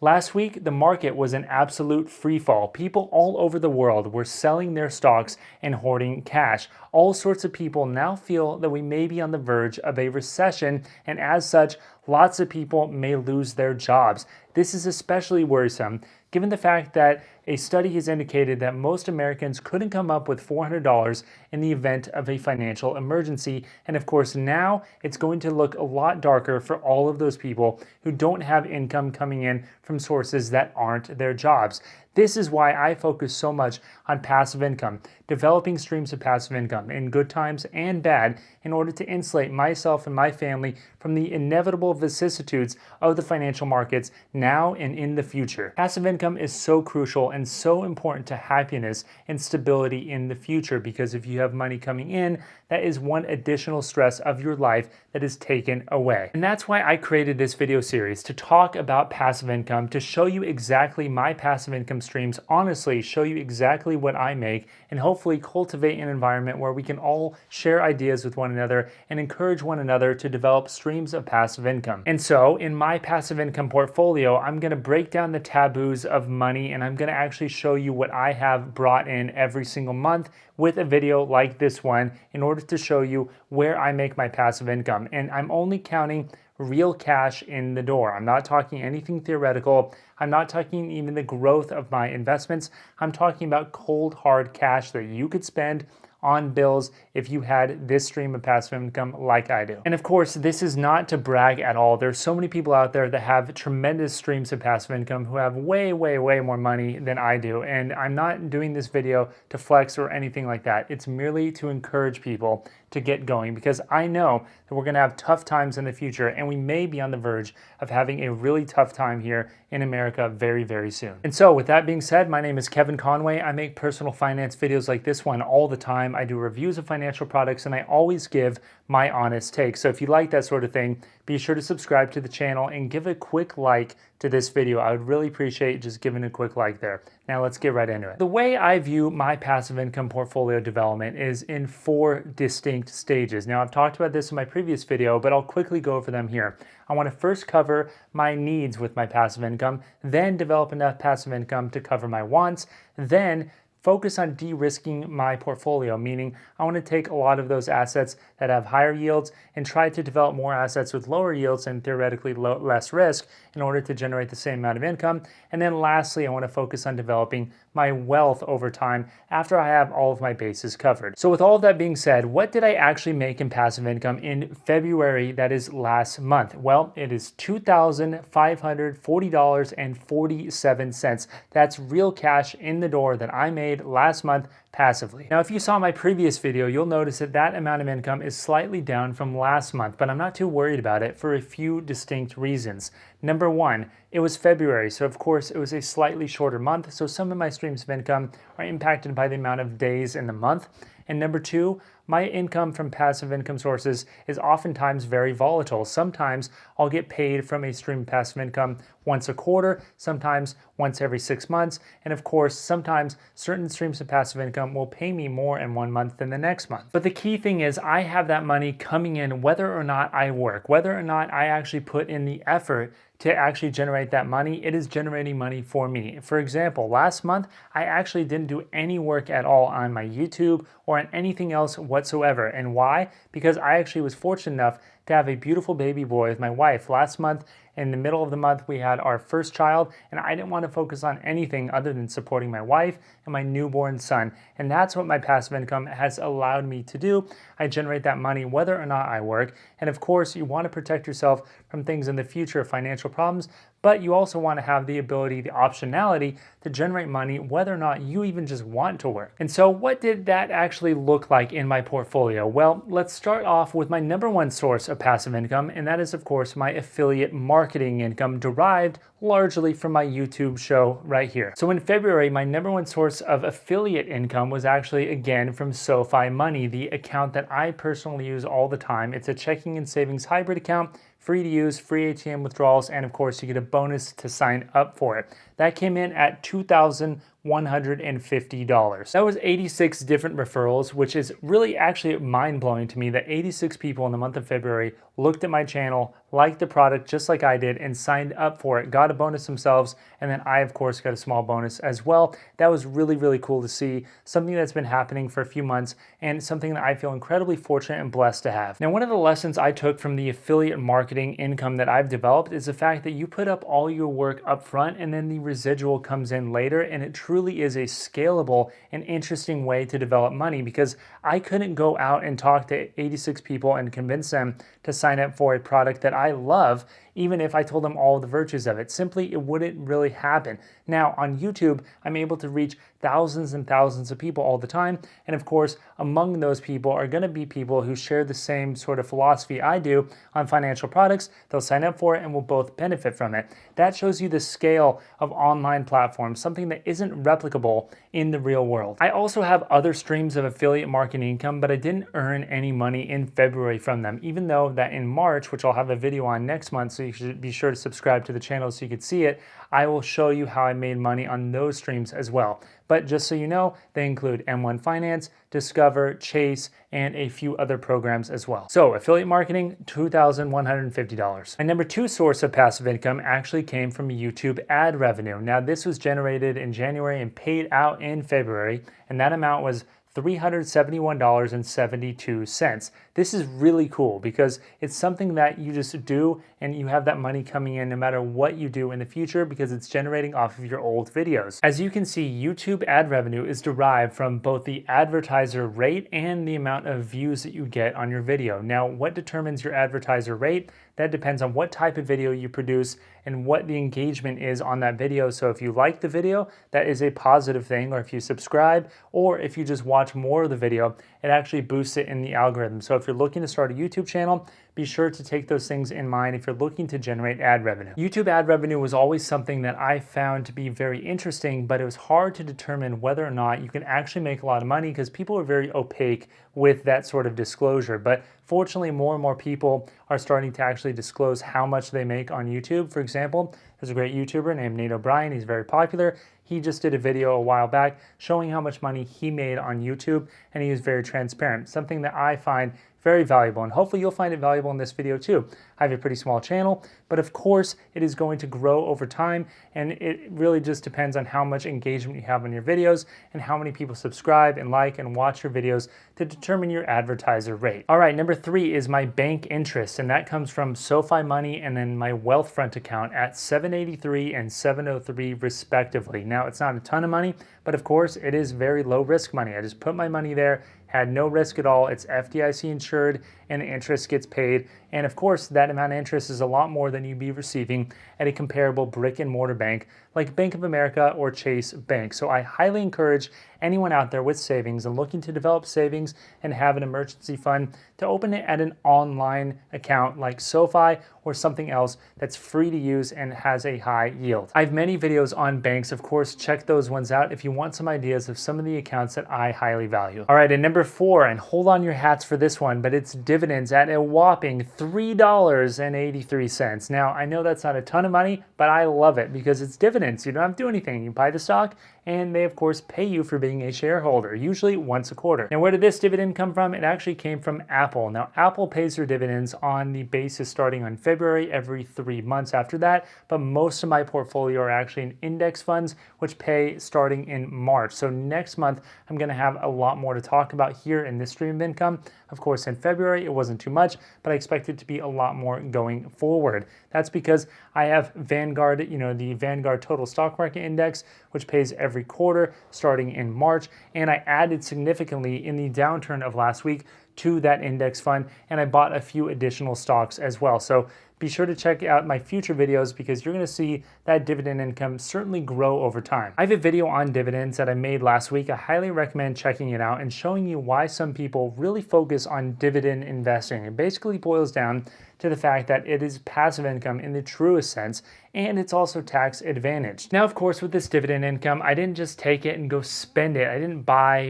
Last week, the market was an absolute freefall. People all over the world were selling their stocks and hoarding cash. All sorts of people now feel that we may be on the verge of a recession, and as such, lots of people may lose their jobs. This is especially worrisome given the fact that a study has indicated that most Americans couldn't come up with $400 in the event of a financial emergency. And of course, now it's going to look a lot darker for all of those people who don't have income coming in from sources that aren't their jobs. This is why I focus so much on passive income, developing streams of passive income in good times and bad in order to insulate myself and my family from the inevitable vicissitudes of the financial markets now and in the future. Passive income is so crucial and so important to happiness and stability in the future, because if you have money coming in, that is one additional stress of your life that is taken away. And that's why I created this video series, to talk about passive income, to show you exactly my passive income streams, honestly show you exactly what I make, and hopefully cultivate an environment where we can all share ideas with one another and encourage one another to develop streams of passive income. And so in my passive income portfolio, I'm going to break down the taboos of money, and I'm going to actually show you what I have brought in every single month with a video like this one in order to show you where I make my passive income. And I'm only counting real cash in the door. I'm not talking anything theoretical. I'm not talking even the growth of my investments. I'm talking about cold, hard cash that you could spend on bills if you had this stream of passive income like I do. And of course, this is not to brag at all. There's so many people out there that have tremendous streams of passive income who have way more money than I do. And I'm not doing this video to flex or anything like that. It's merely to encourage people to get going, because I know that we're gonna have tough times in the future, and we may be on the verge of having a really tough time here in America very soon. And so with that being said, my name is Kevin Conway. I make personal finance videos like this one all the time. I do reviews of financial products, and I always give my honest take. So if you like that sort of thing, be sure to subscribe to the channel and give a quick like to this video. I would really appreciate just giving a quick like there. Now let's get right into it. The way I view my passive income portfolio development is in 4 distinct stages. Now I've talked about this in my previous video, but I'll quickly go over them here. I want to first cover my needs with my passive income, then develop enough passive income to cover my wants, then focus on de-risking my portfolio, meaning I want to take a lot of those assets that have higher yields and try to develop more assets with lower yields and theoretically less risk in order to generate the same amount of income. And then lastly, I want to focus on developing my wealth over time after I have all of my bases covered. So with all of that being said, what did I actually make in passive income in February, that is last month? Well, it is $2,540.47. That's real cash in the door that I made last month passively. Now, if you saw my previous video, you'll notice that that amount of income is slightly down from last month, but I'm not too worried about it for a few distinct reasons. Number one, it was February, so of course it was a slightly shorter month, so some of my streams of income are impacted by the amount of days in the month. And number two, my income from passive income sources is oftentimes very volatile. Sometimes I'll get paid from a stream of passive income once a quarter, sometimes once every 6 months, and of course, sometimes certain streams of passive income will pay me more in one month than the next month. But the key thing is I have that money coming in whether or not I work, whether or not I actually put in the effort to actually generate that money. It is generating money for me. For example, last month, I actually didn't do any work at all on my YouTube or on anything else whatsoever. And why? Because I actually was fortunate enough to have a beautiful baby boy with my wife. Last month, in the middle of the month, we had our first child, and I didn't want to focus on anything other than supporting my wife and my newborn son. And that's what my passive income has allowed me to do. I generate that money whether or not I work. And of course, you want to protect yourself from things in the future, financial problems, but you also want to have the ability, the optionality to generate money whether or not you even just want to work. And so what did that actually look like in my portfolio? Well, let's start off with my number one source of passive income, and that is of course my affiliate marketing income, derived largely from my YouTube show right here. So in February, my number one source of affiliate income was actually again from SoFi Money, the account that I personally use all the time. It's a checking and savings hybrid account, free to use, free ATM withdrawals, and of course you get a bonus to sign up for it. That came in at $2,100 $150. That was 86 different referrals, which is really actually mind-blowing to me that 86 people in the month of February looked at my channel, liked the product just like I did, and signed up for it, got a bonus themselves, and then I, of course, got a small bonus as well. That was really, really cool to see, something that's been happening for a few months, and something that I feel incredibly fortunate and blessed to have. Now, one of the lessons I took from the affiliate marketing income that I've developed is the fact that you put up all your work up front, and then the residual comes in later, and it truly is a scalable and interesting way to develop money, because I couldn't go out and talk to 86 people and convince them to sign up for a product that I love, even if I told them all the virtues of it. Simply, it wouldn't really happen. Now, on YouTube, I'm able to reach thousands and thousands of people all the time. And of course, among those people are going to be people who share the same sort of philosophy I do on financial products. They'll sign up for it and we'll both benefit from it. That shows you the scale of online platforms, something that isn't replicable in the real world. I also have other streams of affiliate marketing income, but I didn't earn any money in February from them, even though that in March, which I'll have a video on next month, so you should be sure to subscribe to the channel so you can see it, I will show you how I made money on those streams as well. But just so you know, they include M1 Finance, Discover, Chase, and a few other programs as well. So affiliate marketing, $2,150. My number two source of passive income actually came from YouTube ad revenue. Now this was generated in January and paid out in February, and that amount was $371.72. This is really cool because it's something that you just do and you have that money coming in no matter what you do in the future because it's generating off of your old videos. As you can see, YouTube ad revenue is derived from both the advertiser rate and the amount of views that you get on your video. Now, what determines your advertiser rate? That depends on what type of video you produce and what the engagement is on that video. So if you like the video, that is a positive thing, or if you subscribe, or if you just watch more of the video, it actually boosts it in the algorithm. So if you're looking to start a YouTube channel, be sure to take those things in mind if you're looking to generate ad revenue. YouTube ad revenue was always something that I found to be very interesting, but it was hard to determine whether or not you can actually make a lot of money because people are very opaque with that sort of disclosure. But fortunately, more and more people are starting to actually disclose how much they make on YouTube. For example, there's a great YouTuber named Nate O'Brien. He's very popular. He just did a video a while back showing how much money he made on YouTube, and he was very transparent, something that I find very valuable, and hopefully you'll find it valuable in this video too. I have a pretty small channel, but of course it is going to grow over time, and it really just depends on how much engagement you have on your videos and how many people subscribe and like and watch your videos to determine your advertiser rate. All right, number three is my bank interest, and that comes from SoFi Money and then my Wealthfront account at 783 and 703 respectively. Now, it's not a ton of money, but of course it is very low risk money. I just put my money there, had no risk at all. It's FDIC insured and the interest gets paid. And of course, that amount of interest is a lot more than you'd be receiving at a comparable brick and mortar bank like Bank of America or Chase Bank. So I highly encourage anyone out there with savings and looking to develop savings and have an emergency fund to open it at an online account like SoFi or something else that's free to use and has a high yield. I have many videos on banks. Of course, check those ones out if you want some ideas of some of the accounts that I highly value. All right, and number four, and hold on your hats for this one, but it's dividends at a whopping $3.83. Now, I know that's not a ton of money, but I love it because it's dividends. You don't have to do anything. You buy the stock, and they, of course, pay you for being a shareholder, usually once a quarter. Now, where did this dividend come from? It actually came from Apple. Now, Apple pays their dividends on the basis starting on February every 3 months after that, but most of my portfolio are actually in index funds, which pay starting in March. So next month, I'm gonna have a lot more to talk about here in this stream of income. Of course, in February, it wasn't too much, but I expect it to be a lot more going forward. That's because I have Vanguard, the Vanguard Total Stock Market Index, which pays every quarter starting in March. And I added significantly in the downturn of last week to that index fund, and I bought a few additional stocks as well. So be sure to check out my future videos because you're going to see that dividend income certainly grow over time. I have a video on dividends that I made last week. I highly recommend checking it out and showing you why some people really focus on dividend investing. It basically boils down to the fact that it is passive income in the truest sense, and it's also tax advantaged. Now, of course, with this dividend income, I didn't just take it and go spend it. I didn't buy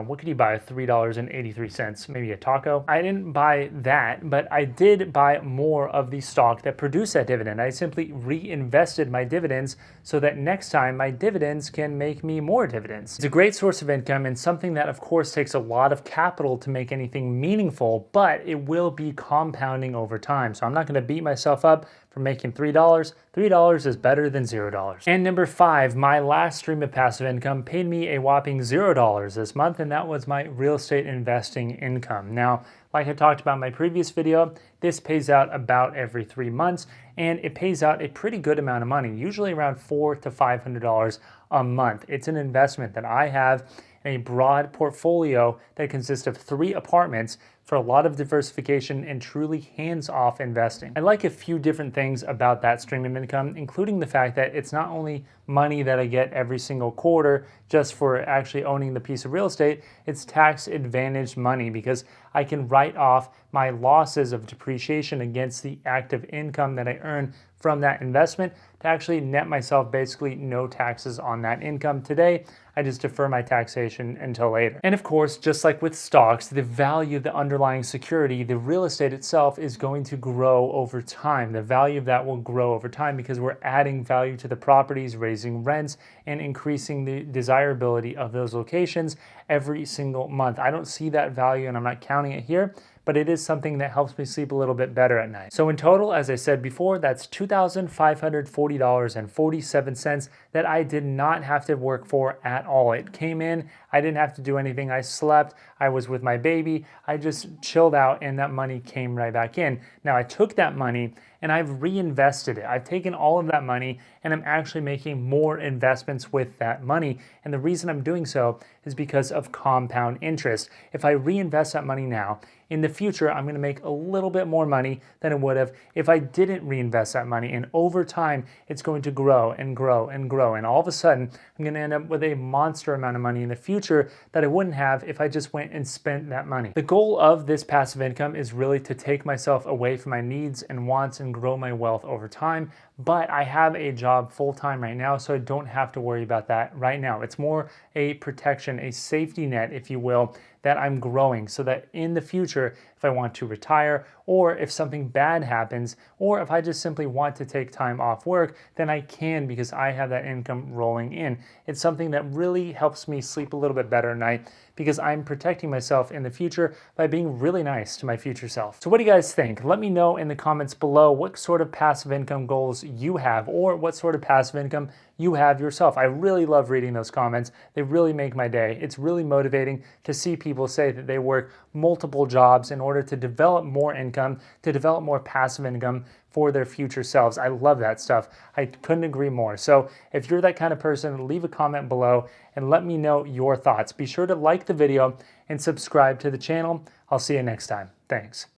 what could you buy? $3.83, maybe a taco. I didn't buy that, but I did buy more of the stock that produced that dividend. I simply reinvested my dividends so that next time my dividends can make me more dividends. It's a great source of income and something that, of course, takes a lot of capital to make anything meaningful, but it will be compounding over time. So I'm not going to beat myself up for making $3. $3 is better than $0. And number 5, my last stream of passive income paid me a whopping $0 this month, and that was my real estate investing income. Now, like I talked about in my previous video, this pays out about every 3 months, and it pays out a pretty good amount of money, usually around $400 to $500 a month. It's an investment that I have in a broad portfolio that consists of 3 apartments for a lot of diversification and truly hands-off investing. I like a few different things about that stream of income, including the fact that it's not only money that I get every single quarter just for actually owning the piece of real estate, it's tax advantaged money because I can write off my losses of depreciation against the active income that I earn from that investment to actually net myself basically no taxes on that income. Today, I just defer my taxation until later. And of course, just like with stocks, the value of the underlying security, the real estate itself, is going to grow over time. The value of that will grow over time because we're adding value to the properties, raising rents, and increasing the desirability of those locations every single month. I don't see that value and I'm not counting it here, but it is something that helps me sleep a little bit better at night. So in total, as I said before, that's $2,540.47 that I did not have to work for at all. It came in, I didn't have to do anything. I slept, I was with my baby, I just chilled out and that money came right back in. Now I took that money and I've reinvested it. I've taken all of that money and I'm actually making more investments with that money. And the reason I'm doing so is because of compound interest. If I reinvest that money now, in the future, I'm going to make a little bit more money than it would have if I didn't reinvest that money. And over time, it's going to grow and grow and grow. And all of a sudden, I'm going to end up with a monster amount of money in the future that I wouldn't have if I just went and spent that money. The goal of this passive income is really to take myself away from my needs and wants and grow my wealth over time. But I have a job full-time right now, so I don't have to worry about that right now. It's more a protection, a safety net, if you will, that I'm growing so that in the future, if I want to retire or if something bad happens, or if I just simply want to take time off work, then I can because I have that income rolling in. It's something that really helps me sleep a little bit better at night because I'm protecting myself in the future by being really nice to my future self. So what do you guys think? Let me know in the comments below what sort of passive income goals you have or what sort of passive income you have yourself. I really love reading those comments. They really make my day. It's really motivating to see people say that they work multiple jobs in order to develop more income, to develop more passive income for their future selves. I love that stuff. I couldn't agree more. So if you're that kind of person, leave a comment below and let me know your thoughts. Be sure to like the video and subscribe to the channel. I'll see you next time. Thanks.